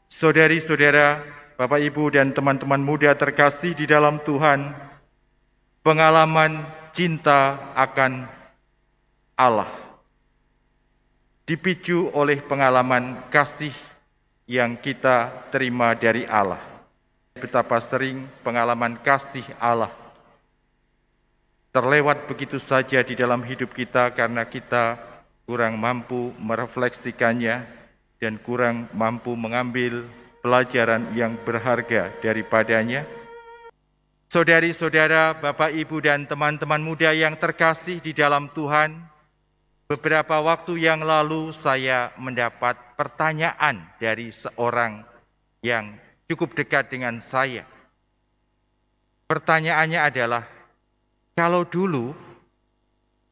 Saudari-saudara, Bapak Ibu dan teman-teman muda terkasih di dalam Tuhan, pengalaman cinta akan Allah dipicu oleh pengalaman kasih yang kita terima dari Allah. Betapa sering pengalaman kasih Allah terlewat begitu saja di dalam hidup kita karena kita kurang mampu merefleksikannya dan kurang mampu mengambil pelajaran yang berharga daripadanya. Saudari-saudara, Bapak, Ibu, dan teman-teman muda yang terkasih di dalam Tuhan, beberapa waktu yang lalu saya mendapat pertanyaan dari seorang yang cukup dekat dengan saya. Pertanyaannya adalah, kalau dulu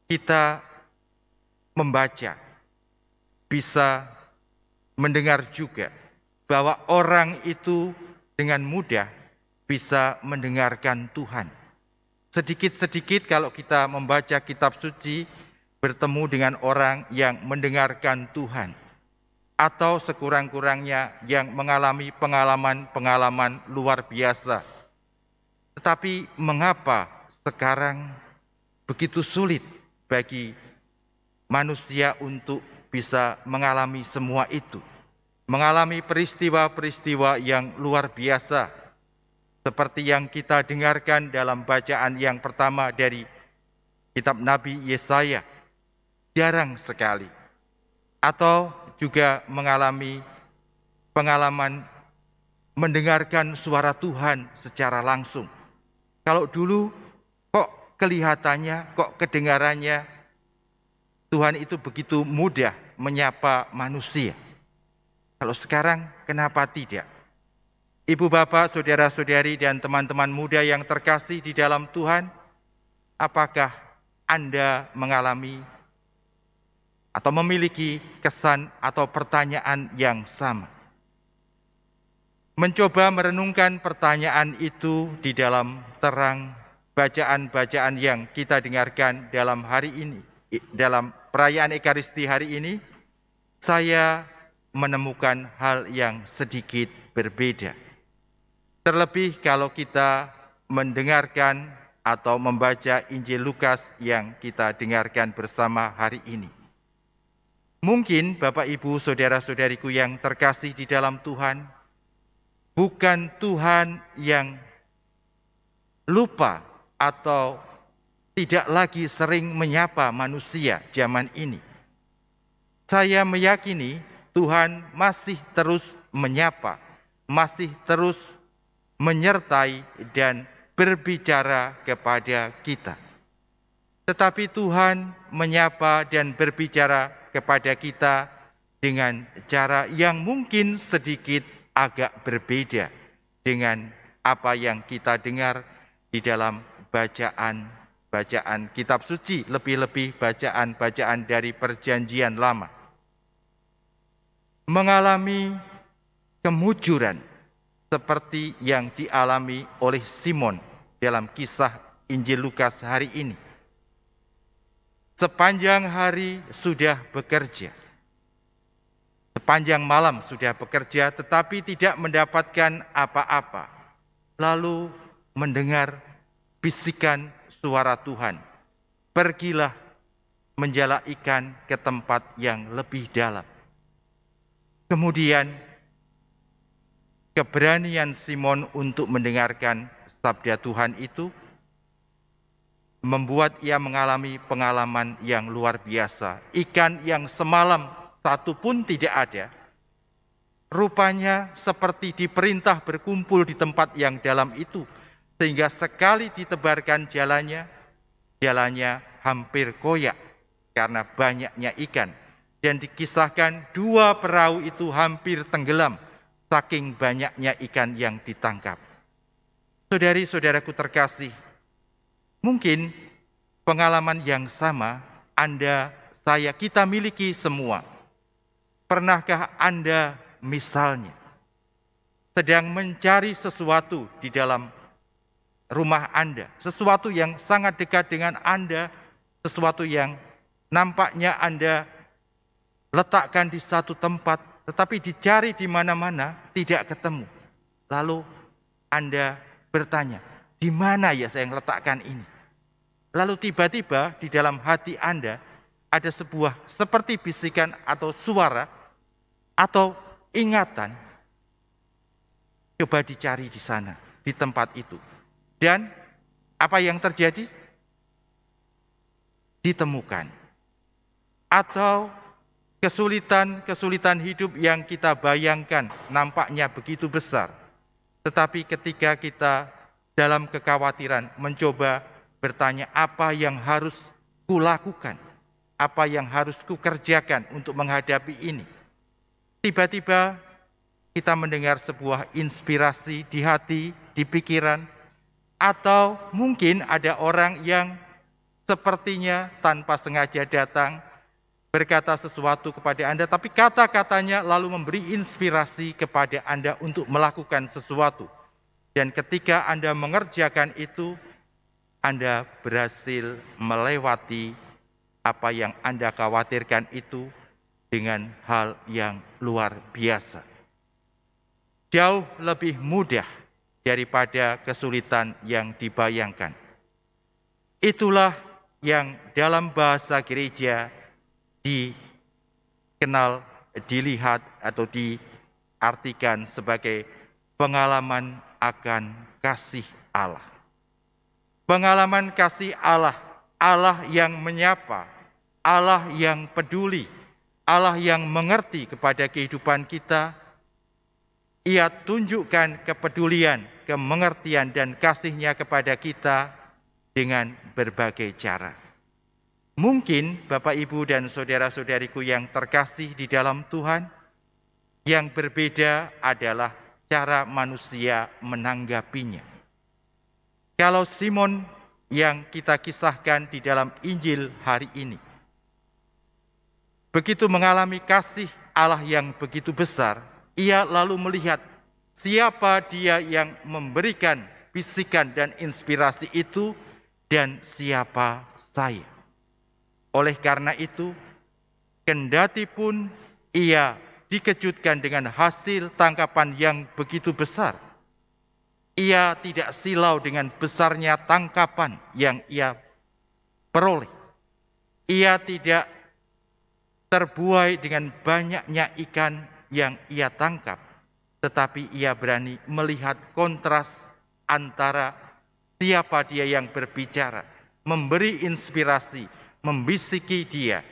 kita membaca, bisa mendengar juga bahwa orang itu dengan mudah bisa mendengarkan Tuhan. Sedikit-sedikit kalau kita membaca kitab suci, bertemu dengan orang yang mendengarkan Tuhan, atau sekurang-kurangnya yang mengalami pengalaman-pengalaman luar biasa. Tetapi mengapa sekarang begitu sulit bagi manusia untuk bisa mengalami semua itu, mengalami peristiwa-peristiwa yang luar biasa, seperti yang kita dengarkan dalam bacaan yang pertama dari kitab Nabi Yesaya, jarang sekali, atau juga mengalami pengalaman mendengarkan suara Tuhan secara langsung. Kalau dulu kok kelihatannya, kok kedengarannya Tuhan itu begitu mudah menyapa manusia. Kalau sekarang kenapa tidak? Ibu, bapak, saudara-saudari, dan teman-teman muda yang terkasih di dalam Tuhan, apakah Anda mengalami atau memiliki kesan atau pertanyaan yang sama? Mencoba merenungkan pertanyaan itu di dalam terang bacaan-bacaan yang kita dengarkan dalam hari ini, dalam perayaan Ekaristi hari ini, saya menemukan hal yang sedikit berbeda. Terlebih kalau kita mendengarkan atau membaca Injil Lukas yang kita dengarkan bersama hari ini. Mungkin Bapak, Ibu, saudara-saudariku yang terkasih di dalam Tuhan, bukan Tuhan yang lupa atau tidak lagi sering menyapa manusia zaman ini. Saya meyakini Tuhan masih terus menyapa, masih terus menyertai dan berbicara kepada kita. Tetapi Tuhan menyapa dan berbicara kepada kita dengan cara yang mungkin sedikit agak berbeda dengan apa yang kita dengar di dalam bacaan kitab suci, lebih-lebih bacaan-bacaan dari Perjanjian Lama. Mengalami kemujuran seperti yang dialami oleh Simon dalam kisah Injil Lukas hari ini. Sepanjang hari sudah bekerja, sepanjang malam sudah bekerja, tetapi tidak mendapatkan apa-apa. Lalu mendengar bisikan suara Tuhan, pergilah menjala ikan ke tempat yang lebih dalam. Kemudian keberanian Simon untuk mendengarkan sabda Tuhan itu membuat ia mengalami pengalaman yang luar biasa. Ikan yang semalam satu pun tidak ada, rupanya seperti diperintah berkumpul di tempat yang dalam itu, sehingga sekali ditebarkan jalannya hampir koyak karena banyaknya ikan. Dan dikisahkan 2 perahu itu hampir tenggelam saking banyaknya ikan yang ditangkap. Saudari-saudaraku terkasih, mungkin pengalaman yang sama Anda, saya, kita miliki semua. Pernahkah Anda misalnya sedang mencari sesuatu di dalam rumah Anda, sesuatu yang sangat dekat dengan Anda, sesuatu yang nampaknya Anda letakkan di satu tempat, tetapi dicari di mana-mana tidak ketemu. Lalu Anda bertanya, di mana ya saya letakkan ini? Lalu tiba-tiba di dalam hati Anda ada sebuah seperti bisikan atau suara atau ingatan. Coba dicari di sana, di tempat itu. Dan apa yang terjadi? Ditemukan. Atau kesulitan hidup yang kita bayangkan nampaknya begitu besar. Tetapi ketika kita dalam kekhawatiran mencoba bertanya apa yang harus kulakukan, apa yang harus kukerjakan untuk menghadapi ini. Tiba-tiba kita mendengar sebuah inspirasi di hati, di pikiran, atau mungkin ada orang yang sepertinya tanpa sengaja datang berkata sesuatu kepada Anda, tapi kata-katanya lalu memberi inspirasi kepada Anda untuk melakukan sesuatu. Dan ketika Anda mengerjakan itu, Anda berhasil melewati apa yang Anda khawatirkan itu dengan hal yang luar biasa. Jauh lebih mudah daripada kesulitan yang dibayangkan. Itulah yang dalam bahasa gereja dikenal, dilihat atau diartikan sebagai pengalaman akan kasih Allah. Pengalaman kasih Allah, Allah yang menyapa, Allah yang peduli, Allah yang mengerti kepada kehidupan kita. Ia tunjukkan kepedulian, kemengertian dan kasih-Nya kepada kita dengan berbagai cara. Mungkin Bapak, Ibu, dan saudara-saudariku yang terkasih di dalam Tuhan, yang berbeda adalah cara manusia menanggapinya. Kalau Simon yang kita kisahkan di dalam Injil hari ini, begitu mengalami kasih Allah yang begitu besar, ia lalu melihat siapa dia yang memberikan bisikan dan inspirasi itu dan siapa saya. Oleh karena itu, kendati pun ia dikejutkan dengan hasil tangkapan yang begitu besar, ia tidak silau dengan besarnya tangkapan yang ia peroleh. Ia tidak terbuai dengan banyaknya ikan yang ia tangkap, tetapi ia berani melihat kontras antara siapa dia yang berbicara, memberi inspirasi, membisiki dia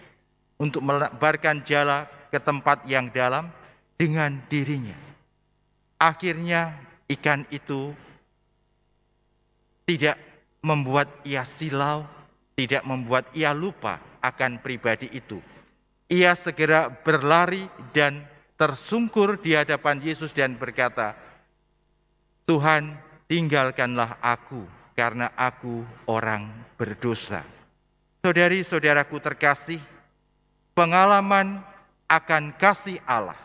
untuk melebarkan jala ke tempat yang dalam dengan dirinya. Akhirnya ikan itu tidak membuat ia silau, tidak membuat ia lupa akan pribadi itu. Ia segera berlari dan tersungkur di hadapan Yesus dan berkata, Tuhan, tinggalkanlah aku karena aku orang berdosa. Saudari-saudaraku terkasih, pengalaman akan kasih Allah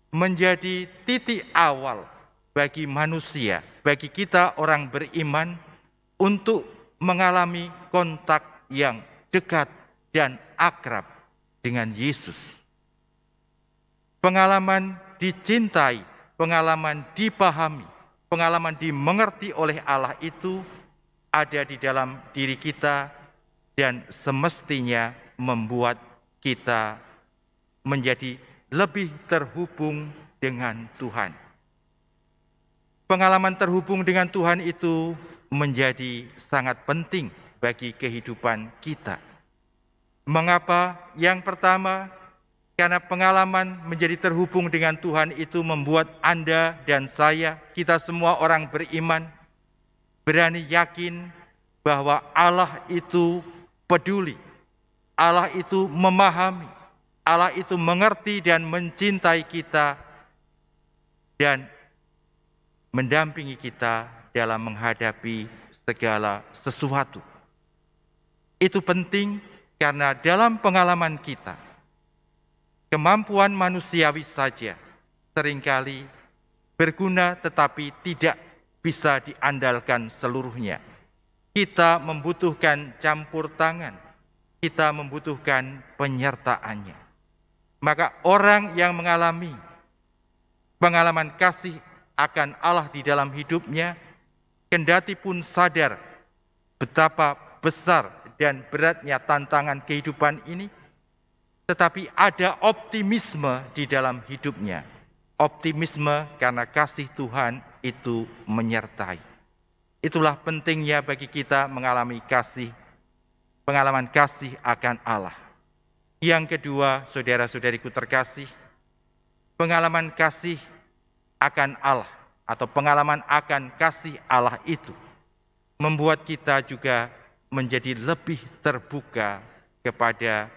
menjadi titik awal bagi manusia, bagi kita orang beriman untuk mengalami kontak yang dekat dan akrab dengan Yesus. Pengalaman dicintai, pengalaman dipahami, pengalaman dimengerti oleh Allah itu ada di dalam diri kita dan semestinya membuat kita menjadi lebih terhubung dengan Tuhan. Pengalaman terhubung dengan Tuhan itu menjadi sangat penting bagi kehidupan kita. Mengapa? Yang pertama, karena pengalaman menjadi terhubung dengan Tuhan itu membuat Anda dan saya, kita semua orang beriman, berani yakin bahwa Allah itu peduli, Allah itu memahami, Allah itu mengerti dan mencintai kita dan mendampingi kita dalam menghadapi segala sesuatu. Itu penting karena dalam pengalaman kita, kemampuan manusiawi saja seringkali berguna tetapi tidak bisa diandalkan seluruhnya. Kita membutuhkan campur tangan, kita membutuhkan penyertaannya. Maka orang yang mengalami pengalaman kasih akan Allah di dalam hidupnya, kendati pun sadar betapa besar dan beratnya tantangan kehidupan ini, tetapi ada optimisme di dalam hidupnya. Optimisme karena kasih Tuhan itu menyertai. Itulah pentingnya bagi kita mengalami kasih, pengalaman kasih akan Allah. Yang kedua, saudara-saudariku terkasih, pengalaman kasih akan Allah atau pengalaman akan kasih Allah itu membuat kita juga menjadi lebih terbuka kepada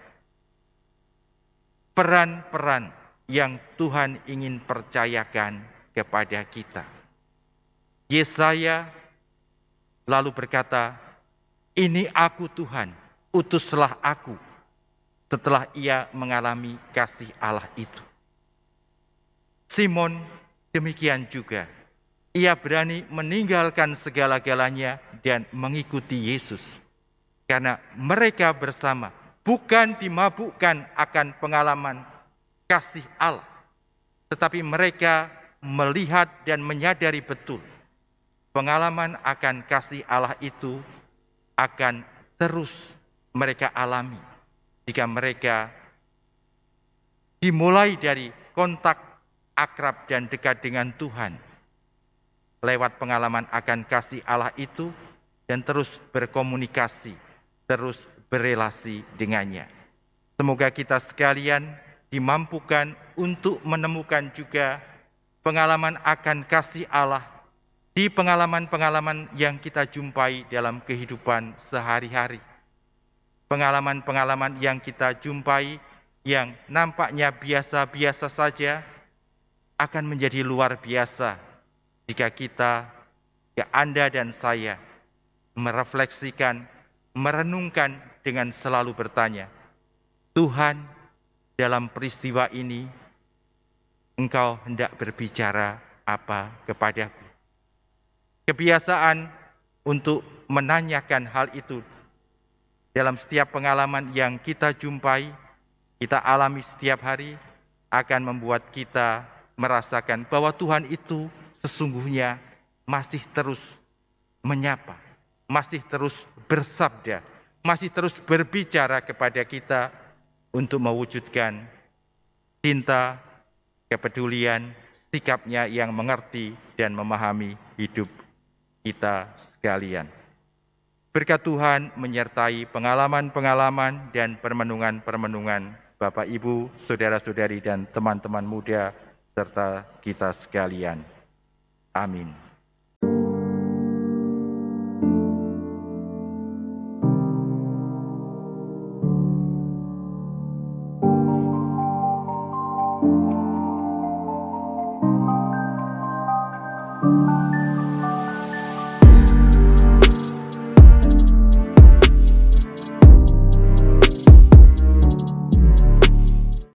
peran-peran yang Tuhan ingin percayakan kepada kita. Yesaya lalu berkata, "Ini aku Tuhan, utuslah aku," setelah ia mengalami kasih Allah itu. Simon demikian juga. Ia berani meninggalkan segala-galanya dan mengikuti Yesus. Karena mereka bersama bukan dimabukkan akan pengalaman kasih Allah, tetapi mereka melihat dan menyadari betul pengalaman akan kasih Allah itu akan terus mereka alami jika mereka dimulai dari kontak akrab dan dekat dengan Tuhan lewat pengalaman akan kasih Allah itu dan terus berkomunikasi, terus berelasi dengannya. Semoga kita sekalian dimampukan untuk menemukan juga pengalaman akan kasih Allah di pengalaman-pengalaman yang kita jumpai dalam kehidupan sehari-hari. Pengalaman-pengalaman yang kita jumpai yang nampaknya biasa-biasa saja akan menjadi luar biasa jika kita, ya Anda dan saya, merefleksikan, merenungkan dengan selalu bertanya, Tuhan, dalam peristiwa ini, Engkau hendak berbicara apa kepadaku? Kebiasaan untuk menanyakan hal itu dalam setiap pengalaman yang kita jumpai, kita alami setiap hari, akan membuat kita merasakan bahwa Tuhan itu sesungguhnya masih terus menyapa, masih terus bersabda, masih terus berbicara kepada kita untuk mewujudkan cinta, kepedulian, sikapnya yang mengerti dan memahami hidup kita sekalian. Berkat Tuhan menyertai pengalaman-pengalaman dan permenungan-permenungan Bapak, Ibu, saudara-saudari, dan teman-teman muda, serta kita sekalian. Amin.